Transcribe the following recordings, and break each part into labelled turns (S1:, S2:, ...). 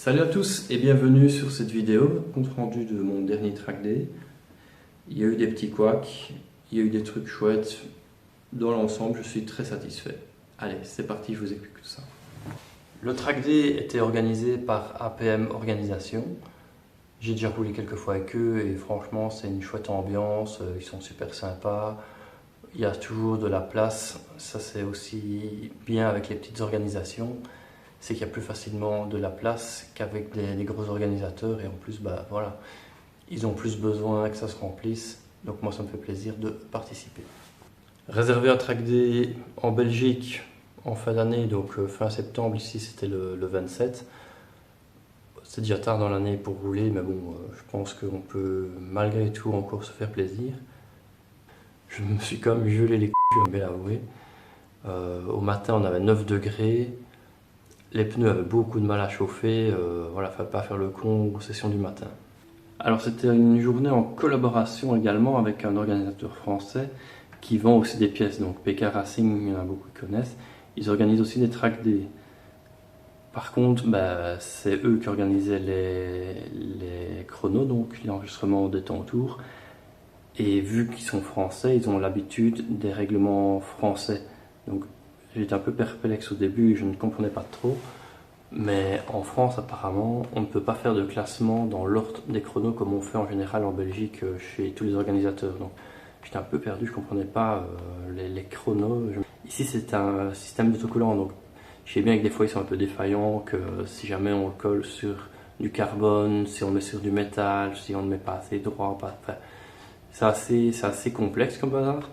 S1: Salut à tous et bienvenue sur cette vidéo, compte rendu de mon dernier track day. Il y a eu des petits couacs, il y a eu des trucs chouettes. Dans l'ensemble, je suis très satisfait. Allez, c'est parti, je vous explique tout ça. Le track day était organisé par APM Organisation. J'ai déjà roulé quelques fois avec eux et franchement, c'est une chouette ambiance, ils sont super sympas. Il y a toujours de la place, ça c'est aussi bien avec les petites organisations. C'est qu'il y a plus facilement de la place qu'avec des gros organisateurs et en plus voilà, ils ont plus besoin que ça se remplisse, donc moi ça me fait plaisir de participer. Réservé un track day en Belgique en fin d'année, donc fin septembre, ici c'était le 27. C'est déjà tard dans l'année pour rouler, mais bon, je pense qu'on peut malgré tout encore se faire plaisir. Je me suis quand même gelé les couilles, je vais l'avouer. Au matin on avait 9 degrés. Les pneus avaient beaucoup de mal à chauffer, voilà, fallait pas faire le con aux sessions du matin. Alors c'était une journée en collaboration également avec un organisateur français qui vend aussi des pièces, donc PK Racing, il y en a beaucoup qui connaissent. Ils organisent aussi des track days. Par contre, c'est eux qui organisaient les chronos, donc l'enregistrement des temps autour. Et vu qu'ils sont français, ils ont l'habitude des règlements français. Donc j'étais un peu perplexe au début, je ne comprenais pas trop. Mais en France, apparemment, on ne peut pas faire de classement dans l'ordre des chronos comme on fait en général en Belgique chez tous les organisateurs. Donc j'étais un peu perdu, je ne comprenais pas les chronos. Ici, c'est un système d'autocollant, donc je sais bien que des fois ils sont un peu défaillants, que si jamais on colle sur du carbone, si on met sur du métal, si on ne met pas assez droit, enfin, c'est assez complexe comme bazar.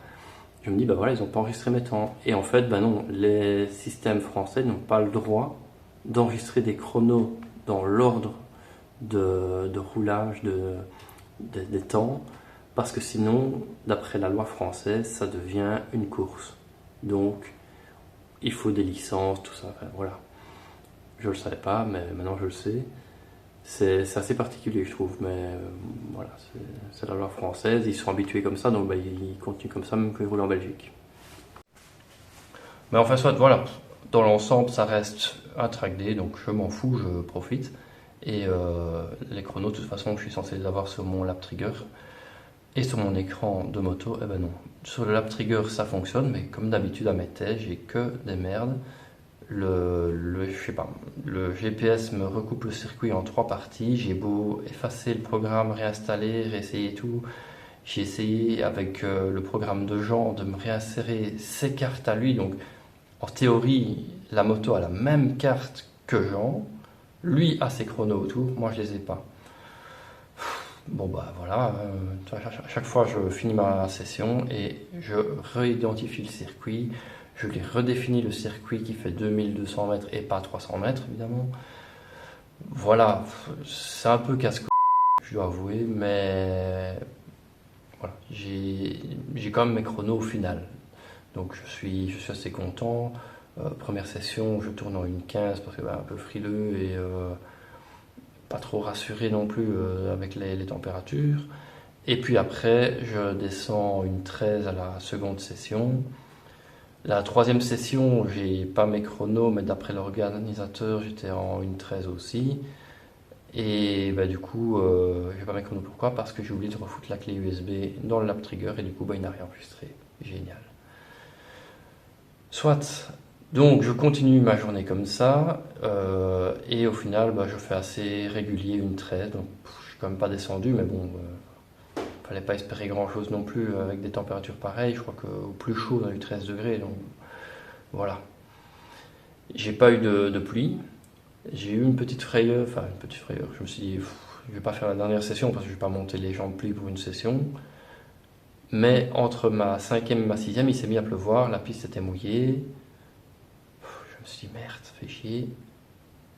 S1: Je me dis, voilà, ils n'ont pas enregistré mes temps. Et en fait, non, les systèmes français n'ont pas le droit d'enregistrer des chronos dans l'ordre de roulage des temps, parce que sinon, d'après la loi française, ça devient une course. Donc, il faut des licences, tout ça, enfin, voilà. Je ne le savais pas, mais maintenant je le sais. C'est assez particulier, je trouve, mais voilà, c'est la loi française, ils sont habitués comme ça, donc ils continuent comme ça, même quand ils roulent en Belgique. Mais enfin, soit, voilà, dans l'ensemble, ça reste un track day, donc je m'en fous, je profite. Et les chronos, de toute façon, je suis censé les avoir sur mon lap trigger. Et sur mon écran de moto, non. Sur le lap trigger, ça fonctionne, mais comme d'habitude à mes tests, j'ai que des merdes. Le GPS me recoupe le circuit en 3 parties. J'ai beau effacer le programme, réinstaller, réessayer tout. J'ai essayé avec le programme de Jean de me réinsérer ses cartes à lui. Donc en théorie, la moto a la même carte que Jean. Lui a ses chronos autour, moi je les ai pas. Bon voilà, à chaque fois je finis ma session et je réidentifie le circuit. Je l'ai redéfini le circuit qui fait 2200 mètres et pas 300 mètres évidemment. Voilà, c'est un peu casse-couille, je dois avouer, mais voilà, j'ai quand même mes chronos au final. Donc je suis assez content. Première session, je tourne en 1.15 parce que un peu frileux et pas trop rassuré non plus avec les températures. Et puis après, je descends une 13 à la seconde session. La troisième session, j'ai pas mes chronos, mais d'après l'organisateur, j'étais en 1.13 aussi. Et du coup, j'ai pas mes chronos. Pourquoi? Parce que j'ai oublié de refoutre la clé USB dans le lap trigger et du coup, il n'a rien enregistré. Génial. Soit, donc je continue ma journée comme ça, et au final, je fais assez régulier une 13, donc je suis quand même pas descendu, mais bon, fallait pas espérer grand chose non plus avec des températures pareilles. Je crois qu'au plus chaud, on a eu 13 degrés, donc voilà. J'ai pas eu de pluie, j'ai eu une petite frayeur, je me suis dit, je vais pas faire la dernière session parce que je vais pas monter les jambes pliées pour une session. Mais entre ma 5e et ma 6e, il s'est mis à pleuvoir, la piste était mouillée. Je me suis dit merde, ça fait chier.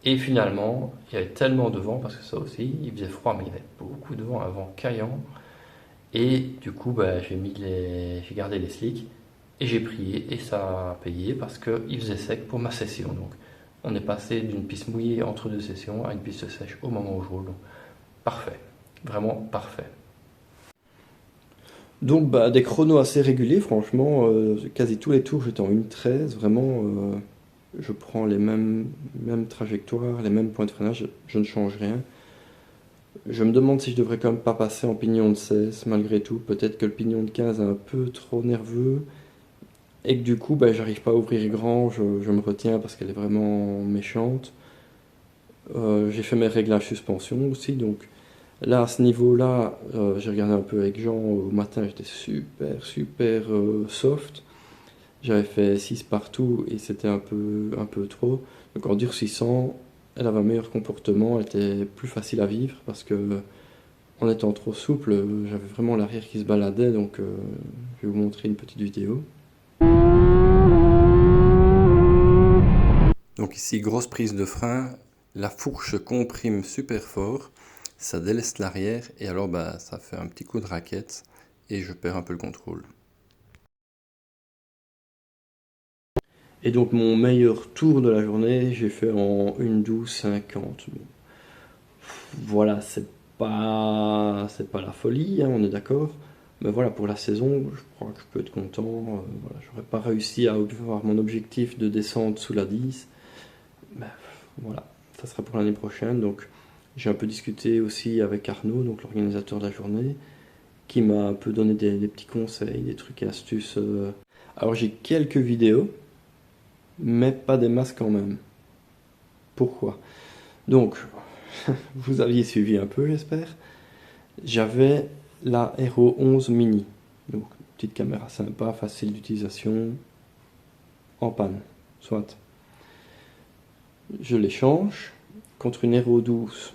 S1: Et finalement, il y avait tellement de vent, parce que ça aussi, il faisait froid, mais il y avait beaucoup de vent, un vent caillant. Et du coup, j'ai gardé les slicks et j'ai prié et ça a payé parce qu'il faisait sec pour ma session. Donc, on est passé d'une piste mouillée entre 2 sessions à une piste sèche au moment où je roule. Donc, parfait, vraiment parfait. Donc des chronos assez réguliers, franchement, quasi tous les tours j'étais en 1.13, vraiment je prends les mêmes trajectoires, les mêmes points de freinage, je ne change rien. Je me demande si je devrais quand même pas passer en pignon de 16 malgré tout. Peut-être que le pignon de 15 est un peu trop nerveux et que du coup j'arrive pas à ouvrir grand, je me retiens parce qu'elle est vraiment méchante. J'ai fait mes réglages suspension aussi, donc là à ce niveau-là, j'ai regardé un peu avec Jean au matin, j'étais super soft. J'avais fait 6 partout et c'était un peu trop. Donc en durcissant, elle avait un meilleur comportement, elle était plus facile à vivre parce que en étant trop souple, j'avais vraiment l'arrière qui se baladait. Donc je vais vous montrer une petite vidéo. Donc ici, grosse prise de frein, la fourche comprime super fort, ça délaisse l'arrière et alors ça fait un petit coup de raquette et je perds un peu le contrôle. Et donc mon meilleur tour de la journée, j'ai fait en 1:12:50. Voilà, c'est pas la folie, hein, on est d'accord. Mais voilà, pour la saison, je crois que je peux être content. Voilà, j'aurais pas réussi à avoir mon objectif de descendre sous la 10. Ben, voilà, ça sera pour l'année prochaine. Donc j'ai un peu discuté aussi avec Arnaud, donc l'organisateur de la journée, qui m'a un peu donné des petits conseils, des trucs et astuces. Alors j'ai quelques vidéos, mais pas des masses quand même. Pourquoi? Donc, vous aviez suivi un peu, j'espère. J'avais la Hero 11 Mini. Donc, petite caméra sympa, facile d'utilisation, en panne, soit. Je l'échange contre une Hero 12.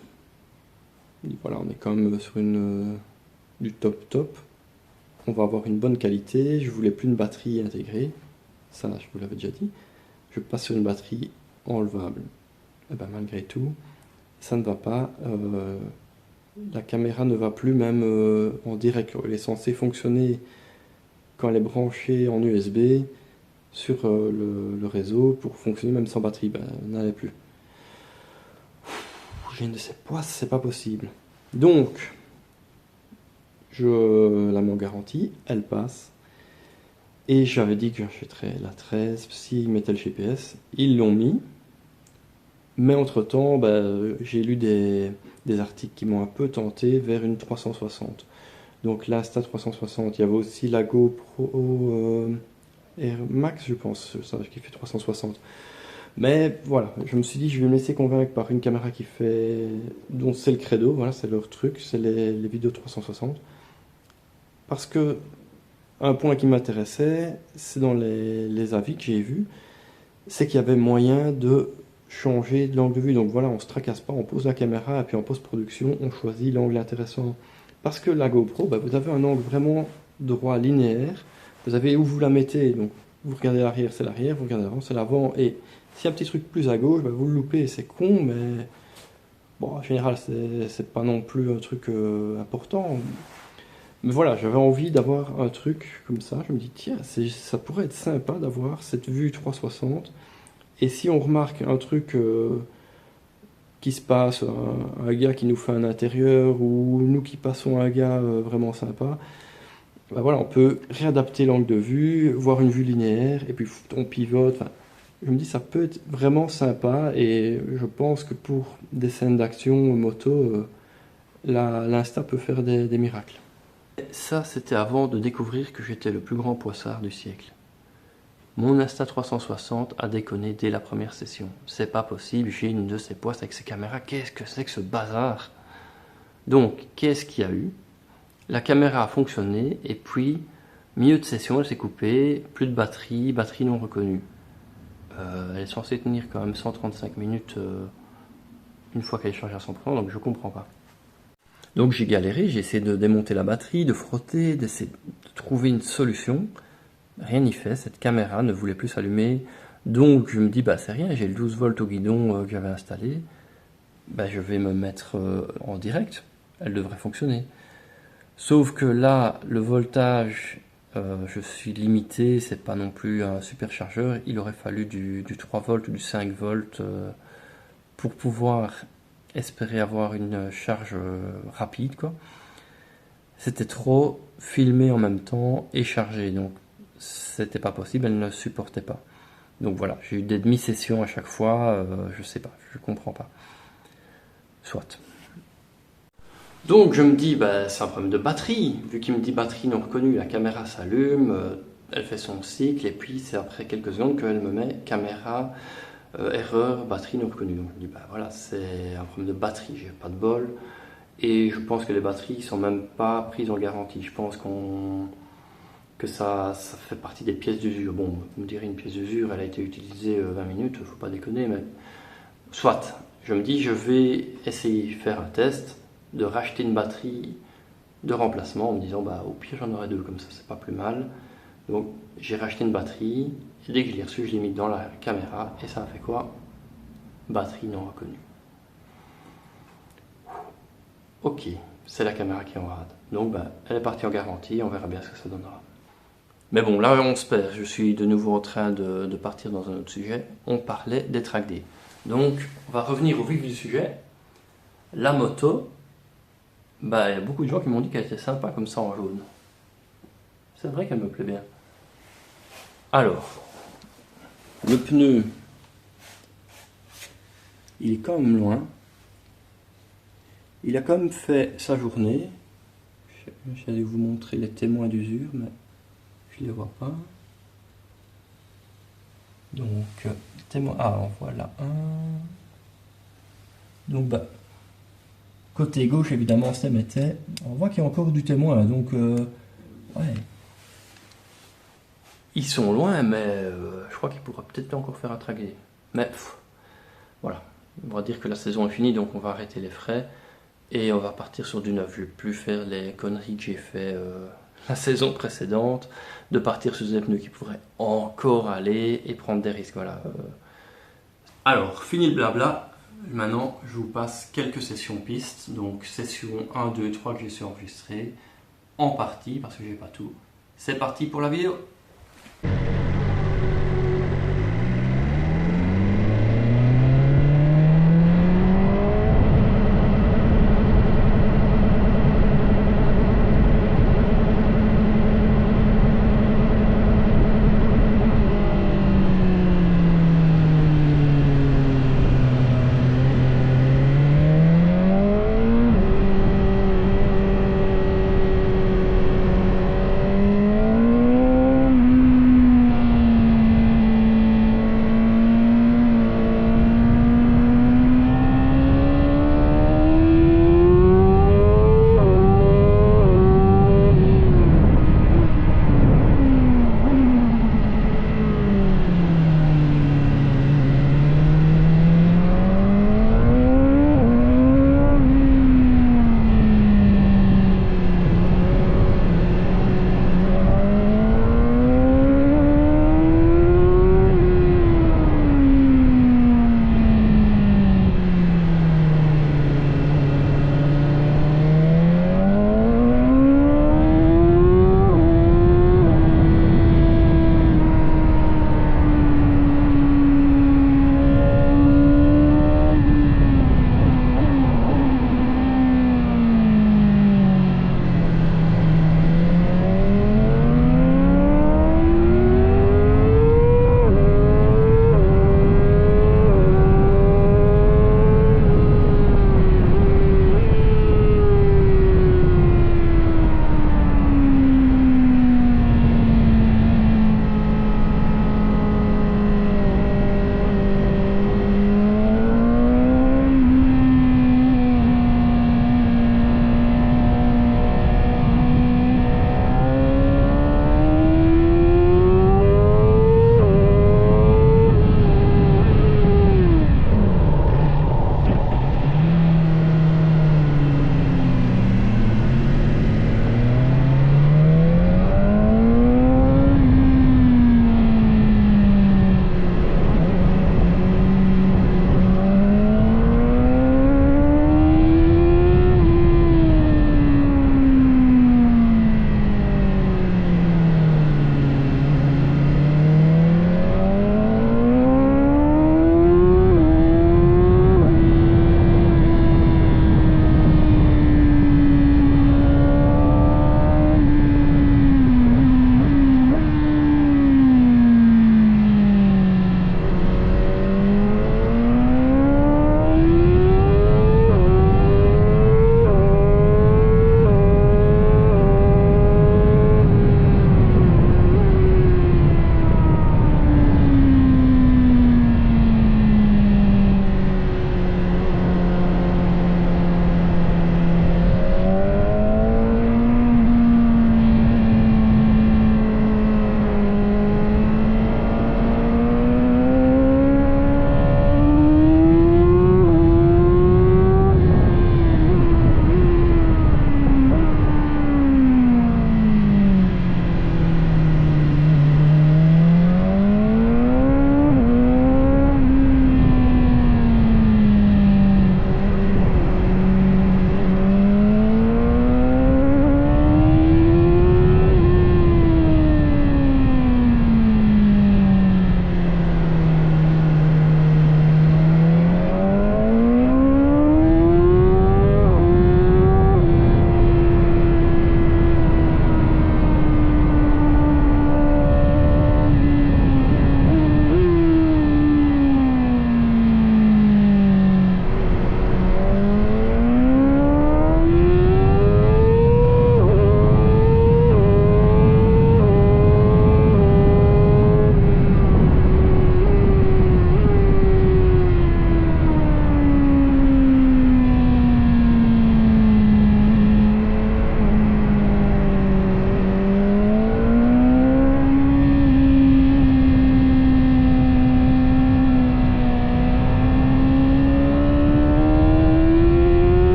S1: Voilà, on est quand même sur du top. On va avoir une bonne qualité. Je voulais plus une batterie intégrée. Ça, je vous l'avais déjà dit. Je passe sur une batterie enlevable. Et ben, malgré tout, ça ne va pas. La caméra ne va plus même en direct. Elle est censée fonctionner quand elle est branchée en USB sur le réseau pour fonctionner même sans batterie. Ben, elle n'allait plus. Je ne sais pas, c'est pas possible. Donc, je la mets en garantie, elle passe. Et j'avais dit que j'achèterais la 13 s'ils mettaient le GPS. Ils l'ont mis. Mais entre-temps, j'ai lu des articles qui m'ont un peu tenté vers une 360. Donc l'Insta 360, il y avait aussi la GoPro Air Max, je pense, ça, qui fait 360. Mais voilà, je me suis dit, je vais me laisser convaincre par une caméra dont c'est le credo, voilà, c'est leur truc, c'est les vidéos 360. Parce que un point qui m'intéressait, c'est dans les avis que j'ai vus, c'est qu'il y avait moyen de changer de l'angle de vue. Donc voilà, on se tracasse pas, on pose la caméra et puis en post-production, on choisit l'angle intéressant. Parce que la GoPro, vous avez un angle vraiment droit, linéaire. Vous avez où vous la mettez. Donc vous regardez l'arrière, c'est l'arrière, vous regardez l'avant, c'est l'avant. Et s'il y a un petit truc plus à gauche, vous le loupez. C'est con, mais bon, en général, c'est pas non plus un truc important. Mais voilà, j'avais envie d'avoir un truc comme ça. Je me dis, tiens, ça pourrait être sympa d'avoir cette vue 360. Et si on remarque un truc qui se passe, un gars qui nous fait un intérieur, ou nous qui passons un gars vraiment sympa, voilà, on peut réadapter l'angle de vue, voir une vue linéaire, et puis on pivote. Enfin, je me dis, ça peut être vraiment sympa, et je pense que pour des scènes d'action moto, l'Insta peut faire des miracles. Ça, c'était avant de découvrir que j'étais le plus grand poissard du siècle. Mon Insta360 a déconné dès la première session. C'est pas possible, j'ai une de ces poisses avec ces caméras. Qu'est-ce que c'est que ce bazar? Donc, qu'est-ce qu'il y a eu? La caméra a fonctionné et puis, milieu de session, elle s'est coupée, plus de batterie, batterie non reconnue. Elle est censée tenir quand même 135 minutes une fois qu'elle est chargée à 100%, donc je comprends pas. Donc j'ai galéré, j'ai essayé de démonter la batterie, de frotter, d'essayer de trouver une solution. Rien n'y fait, cette caméra ne voulait plus s'allumer. Donc je me dis, c'est rien, j'ai le 12 volts au guidon que j'avais installé. Je vais me mettre en direct, elle devrait fonctionner. Sauf que là, le voltage, je suis limité, c'est pas non plus un superchargeur. Il aurait fallu du 3 volts ou du 5 volts pour pouvoir espérer avoir une charge rapide, quoi. C'était trop filmé en même temps et chargé, donc c'était pas possible, elle ne supportait pas. Donc voilà, j'ai eu des demi-sessions à chaque fois, je sais pas, je comprends pas. Soit. Donc je me dis, bah, c'est un problème de batterie. Vu qu'il me dit batterie non reconnue, la caméra s'allume, elle fait son cycle, et puis c'est après quelques secondes qu'elle me met caméra, erreur, batterie non reconnue. Donc je me dis, bah voilà, c'est un problème de batterie, j'ai pas de bol. Et je pense que les batteries sont même pas prises en garantie. Je pense que ça fait partie des pièces d'usure. Bon, vous me direz, une pièce d'usure, elle a été utilisée 20 minutes, faut pas déconner, mais soit. Je me dis, je vais essayer de faire un test, de racheter une batterie de remplacement en me disant, bah au pire j'en aurai deux, comme ça c'est pas plus mal. Donc j'ai racheté une batterie, et dès que je l'ai reçue, je l'ai mis dans la caméra, et ça a fait quoi? Batterie non reconnue. Ok, c'est la caméra qui est en rade. Donc bah, elle est partie en garantie, on verra bien ce que ça donnera. Mais bon, là on se perd, je suis de nouveau en train de partir dans un autre sujet. On parlait des track day. Donc on va revenir au vif du sujet. La moto, bah, il y a beaucoup de gens qui m'ont dit qu'elle était sympa comme ça en jaune. C'est vrai qu'elle me plaît bien. Alors, le pneu, il est quand même loin. Il a quand même fait sa journée. J'allais vous montrer les témoins d'usure, mais je ne les vois pas. Donc, témoin. Ah, en voilà un. Donc, bah, côté gauche, évidemment, ça mettait. On voit qu'il y a encore du témoin, donc, ouais. Ils sont loin, mais je crois qu'il pourra peut-être encore faire un track day. Mais, voilà. On va dire que la saison est finie, donc on va arrêter les frais. Et on va partir sur du neuf. Je ne vais plus faire les conneries que j'ai fait la saison précédente, de partir sur des pneus qui pourraient encore aller et prendre des risques. Voilà. Alors, fini le blabla. Maintenant, je vous passe quelques sessions pistes. Donc, session 1, 2, 3 que j'ai su enregistrer en partie, parce que j'ai pas tout. C'est parti pour la vidéo.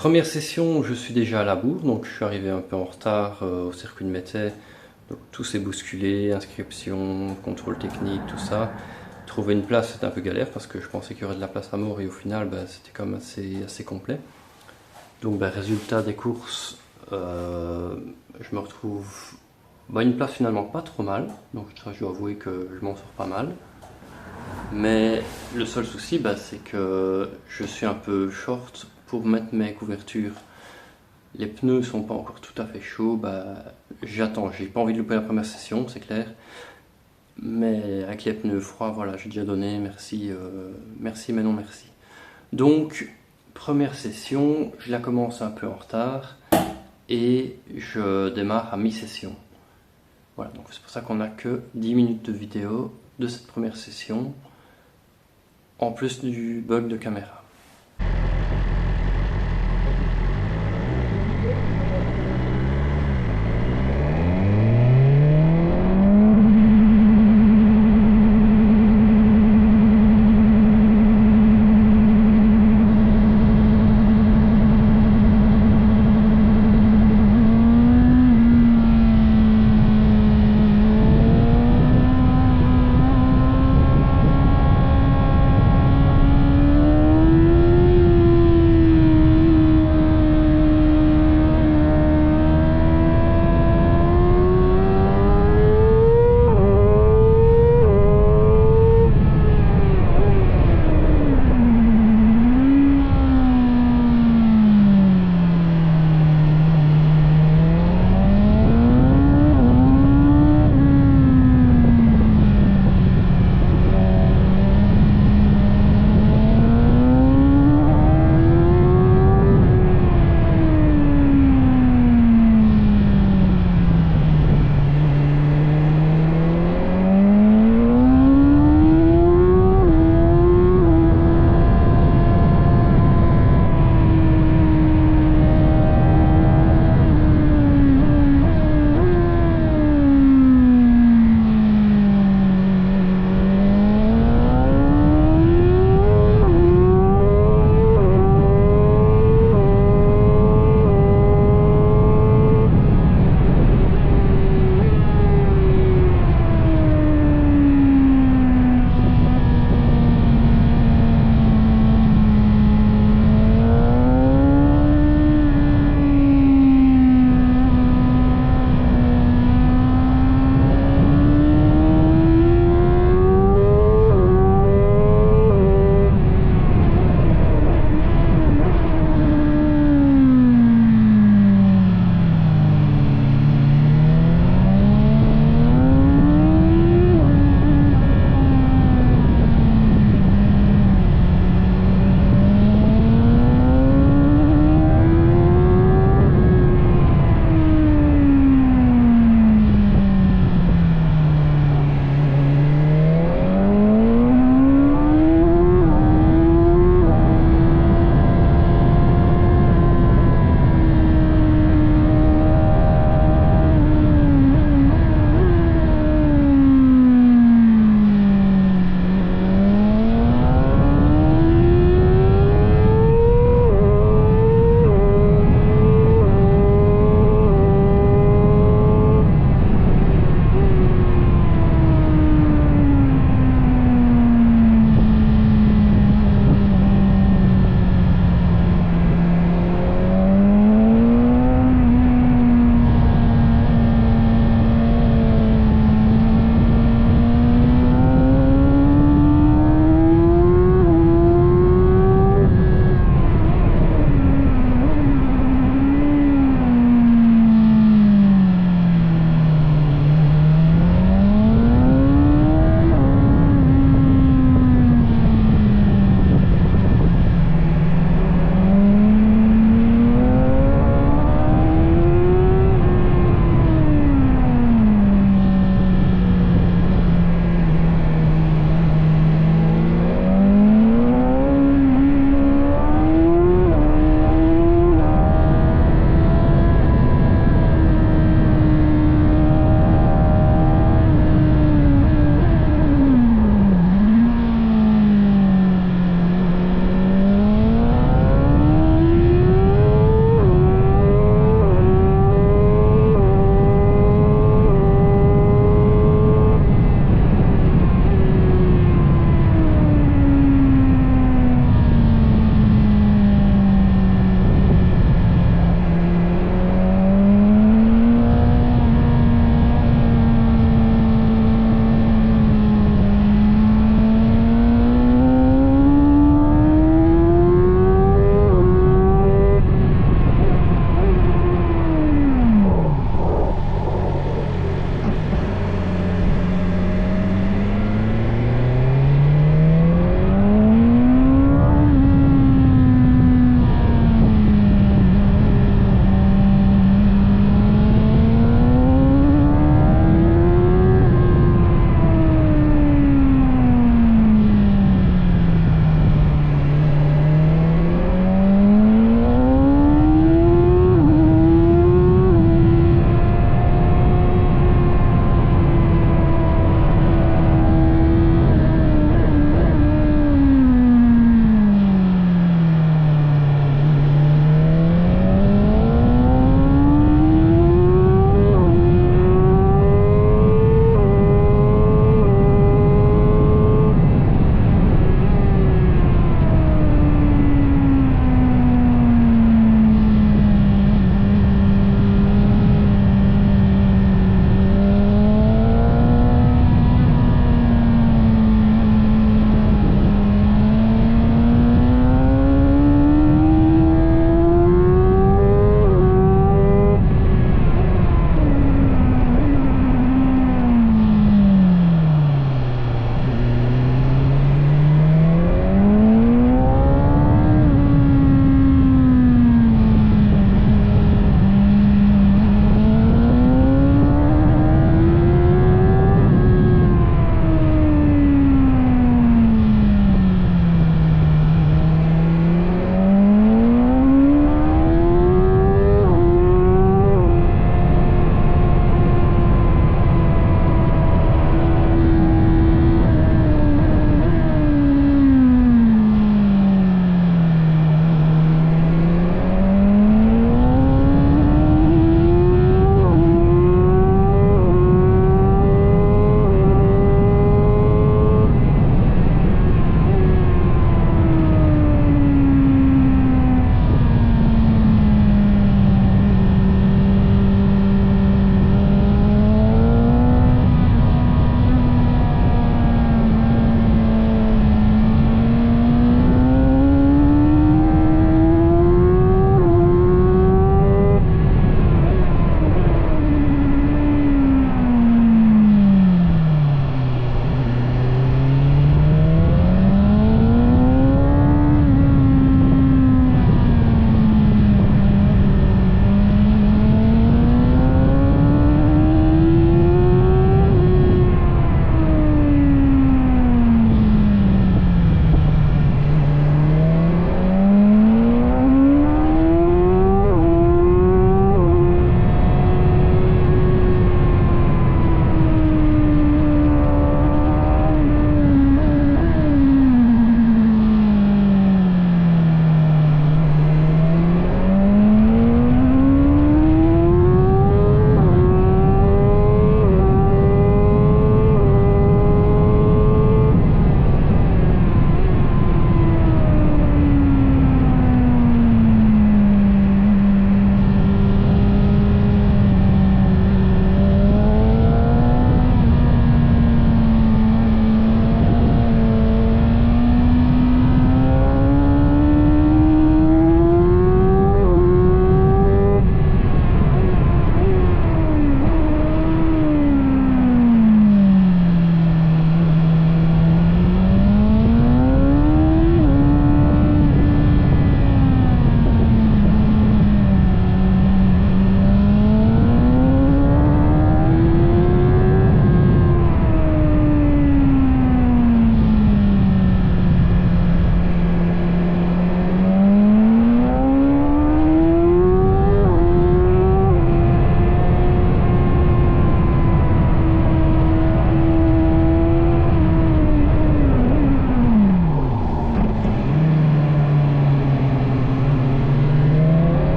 S1: Première session, je suis déjà à la bourre, donc je suis arrivé un peu en retard au circuit de Métais. Donc tout s'est bousculé, inscription, contrôle technique, tout ça. Trouver une place, c'était un peu galère parce que je pensais qu'il y aurait de la place à mort et au final, c'était quand même assez complet. Donc résultat des courses, je me retrouve une place finalement pas trop mal. Donc je dois avouer que je m'en sors pas mal. Mais le seul souci, c'est que je suis un peu short pour mettre mes couvertures. Les pneus sont pas encore tout à fait chauds, j'attends, j'ai pas envie de louper la première session, c'est clair. Mais avec les pneus froids, voilà, j'ai déjà donné, merci, merci mais non merci. Donc, première session, je la commence un peu en retard et je démarre à mi-session. Voilà, donc c'est pour ça qu'on n'a que 10 minutes de vidéo de cette première session, en plus du bug de caméra.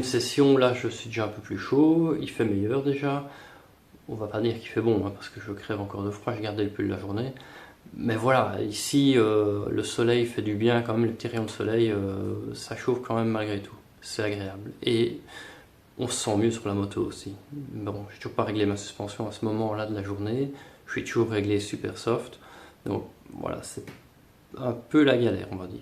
S1: session, là je suis déjà un peu plus chaud, il fait meilleur déjà. On va pas dire qu'il fait bon, hein, parce que je crève encore de froid, j'ai gardé le pull la journée. Mais voilà, ici le soleil fait du bien quand même, les petits rayons de soleil, ça chauffe quand même malgré tout. C'est agréable. Et on se sent mieux sur la moto aussi. Bon, j'ai toujours pas réglé ma suspension à ce moment-là de la journée. Je suis toujours réglé super soft. Donc voilà, c'est un peu la galère, on va dire.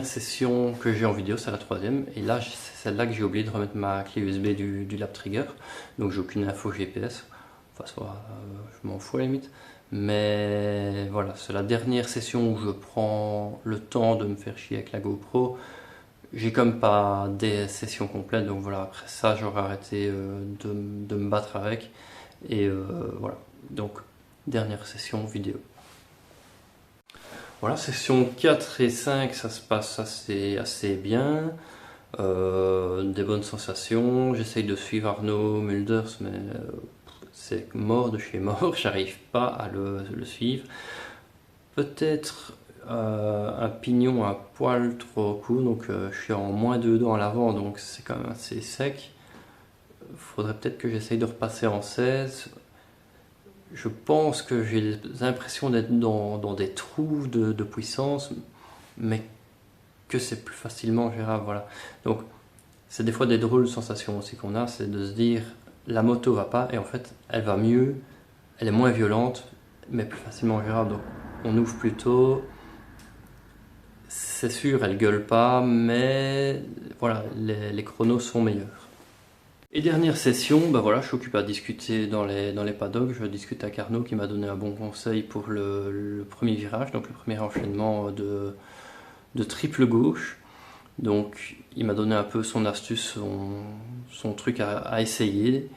S1: dernière session que j'ai en vidéo, c'est la troisième. Et là, c'est celle-là que j'ai oublié de remettre ma clé USB du lap trigger. Donc j'ai aucune info GPS. Enfin, je m'en fous à la limite. Mais voilà, c'est la dernière session où je prends le temps de me faire chier avec la GoPro. J'ai comme pas des sessions complètes, donc voilà, après ça j'aurais arrêté de me battre avec. Et voilà, donc dernière session vidéo. Voilà, session 4 et 5, ça se passe assez bien. Des bonnes sensations. J'essaye de suivre Arnaud Mulders, mais c'est mort de chez mort, j'arrive pas à le suivre. Peut-être un pignon à poil trop court, donc je suis en -2 dans l'avant, donc c'est quand même assez sec. Faudrait peut-être que j'essaye de repasser en 16. Je pense que j'ai l'impression d'être dans des trous de puissance, mais que c'est plus facilement gérable, voilà. Donc c'est des fois des drôles de sensations aussi qu'on a, c'est de se dire la moto va pas et en fait elle va mieux, elle est moins violente, mais plus facilement gérable. Donc on ouvre plus tôt. C'est sûr, elle gueule pas, mais voilà, les chronos sont meilleurs. Et dernière session, bah voilà, je suis occupé à discuter dans les paddocks. Je discute avec Arnaud qui m'a donné un bon conseil pour le premier virage, donc le premier enchaînement de triple gauche. Donc il m'a donné un peu son astuce, son truc à essayer.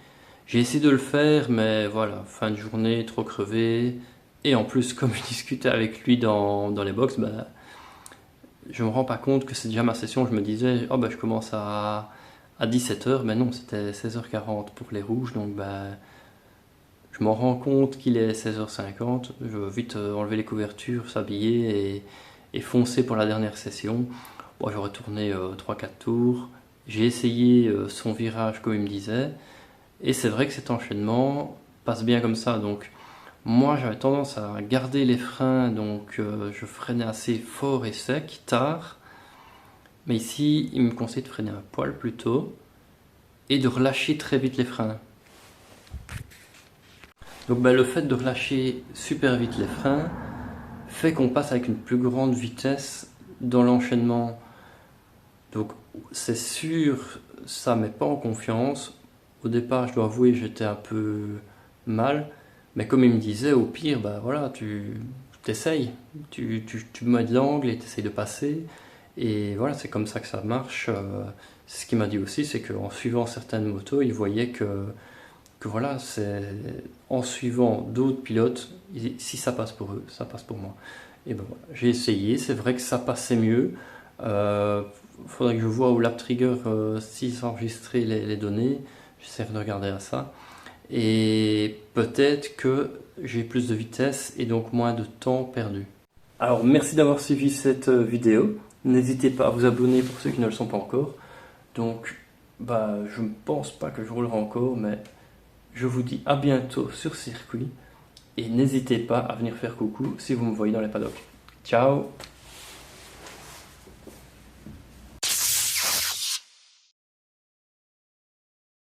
S1: J'ai essayé de le faire, mais voilà, fin de journée, trop crevé. Et en plus, comme je discutais avec lui dans les box, bah, je me rends pas compte que c'est déjà ma session. Je me disais, oh bah je commence à 17h, mais non, c'était 16h40 pour les rouges, donc bah, je m'en rends compte qu'il est 16h50. Je veux vite enlever les couvertures, s'habiller et foncer pour la dernière session. Bon, j'aurais tourné 3-4 tours. J'ai essayé son virage comme il me disait, et c'est vrai que cet enchaînement passe bien comme ça. Donc moi j'avais tendance à garder les freins, donc je freinais assez fort et sec, tard. Mais ici, il me conseille de freiner un poil plus tôt et de relâcher très vite les freins. Donc le fait de relâcher super vite les freins fait qu'on passe avec une plus grande vitesse dans l'enchaînement. Donc c'est sûr, ça ne met pas en confiance. Au départ, je dois avouer, j'étais un peu mal. Mais comme il me disait, au pire, bah voilà, tu t'essayes. Tu mets de l'angle et tu essayes de passer. Et voilà, c'est comme ça que ça marche. Ce qu'il m'a dit aussi, c'est qu'en suivant certaines motos, il voyait que voilà, c'est en suivant d'autres pilotes, si ça passe pour eux, ça passe pour moi. Et ben voilà, j'ai essayé, c'est vrai que ça passait mieux. Faudrait que je vois au lap trigger s'ils enregistraient les données. J'essaierai de regarder à ça. Et peut-être que j'ai plus de vitesse et donc moins de temps perdu. Alors merci d'avoir suivi cette vidéo. N'hésitez pas à vous abonner pour ceux qui ne le sont pas encore. Donc bah, je ne pense pas que je roulerai encore, mais je vous dis à bientôt sur circuit. Et n'hésitez pas à venir faire coucou si vous me voyez dans les paddocks. Ciao!